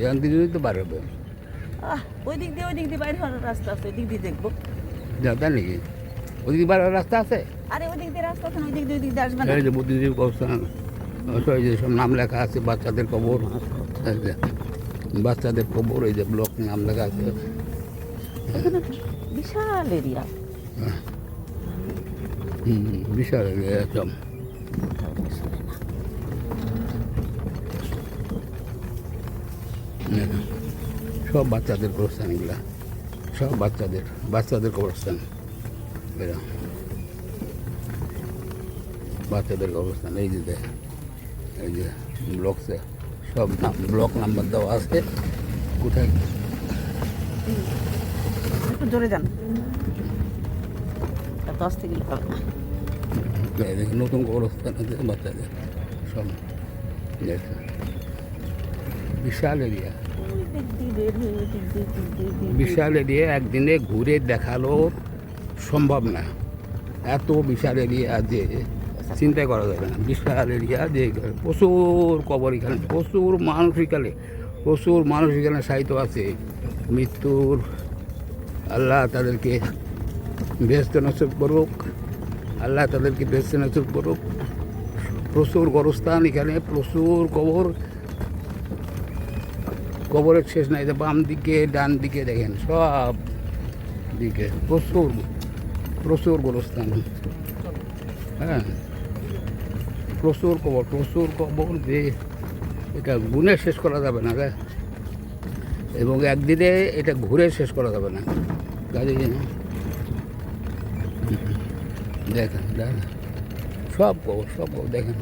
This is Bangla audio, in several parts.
এখান থেকে তো বার হবে। ওই দিক দিয়ে বাইরে হওয়ার রাস্তা আছে, ওই দিক দিয়ে দেখবো। জানতা নাকি ওদিকে বার হওয়ার রাস্তা আছে? আরে ওই দিক দিয়ে রাস্তা আছে না, ওই দিক দিয়ে আসবে না। এই যে বুদ্ধিজীবী কবরস্থান, ওই যে সব নাম লেখা আছে, বাচ্চাদের কবর, এই যে বাচ্চাদের কবর, এই যে ব্লক নাম লেখা আছে। এখানে বিশাল এরিয়া। বিশাল এরিয়া একদম। সব বাচ্চাদের কবরস্থান, এগুলা সব বাচ্চাদের কবরস্থান, এরা বাচ্চাদের কবরস্থান। এই যে দেখ, এই যে ব্লকসে সব ব্লক নাম্বার দেওয়া আছে। কোথায় একটু জোরে যান, 10 থেকে হবে না। নতুন কবরস্থান আছে বাচ্চাদের সব। বিশাল এরিয়া, বিশাল এরিয়া, একদিনে ঘুরে দেখালো সম্ভব না। এত বিশাল এরিয়া যে চিন্তা করা যাবে না। বিশাল এরিয়া যে প্রচুর কবর, এখানে প্রচুর মানুষ এখানে সাহিত্য আছে। মৃত্যুর আল্লাহ তাদেরকে বেহেশতে নসিব করুক, আল্লাহ তাদেরকে বেহেশতে নসিব করুক। প্রচুর কবরস্থান এখানে, প্রচুর কবরের শেষ নাই। বাম দিকে ডান দিকে দেখেন, সব দিকে প্রচুর গোরস্থান। হ্যাঁ, প্রচুর কবর যে এটা গুনে শেষ করা যাবে না রে, এবং একদিনে এটা ঘুরে শেষ করা যাবে না। গাড়ি দেখেন সব কবর দেখেন।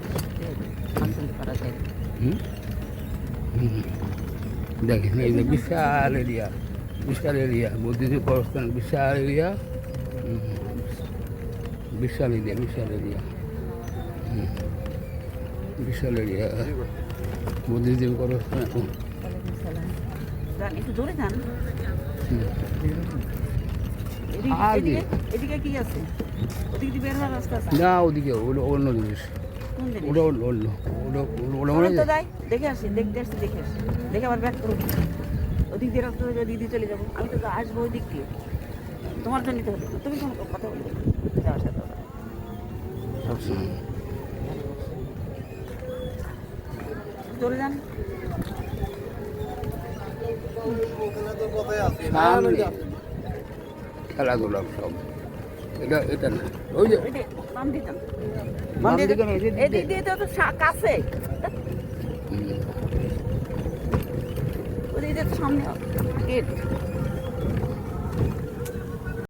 দেখেন এই যে বিশাল এরিয়া বুদ্ধিজীবী কবরস্থান, বিশাল এরিয়া বুদ্ধিজীবী কবরস্থান। একটু জোরে যান। এদিকে কি আছে? ওদিকে বের হওয়ার রাস্তা আছে না? ওদিকে অন্য জিনিস, দেখে আসি, দেখে আবার ব্যাক করবো। ওদিক দিয়ে রাস্তা দিদি চলে যাবো। আমি তো আসবো ওই দিক দিয়ে, তোমার জন্য নিতে হবে। তুমি কোনো কথা বলবে যাওয়ার সাথে চলে যান। খেলাধুলা সব এটা না, ওই যে কাছে সামনে গেট।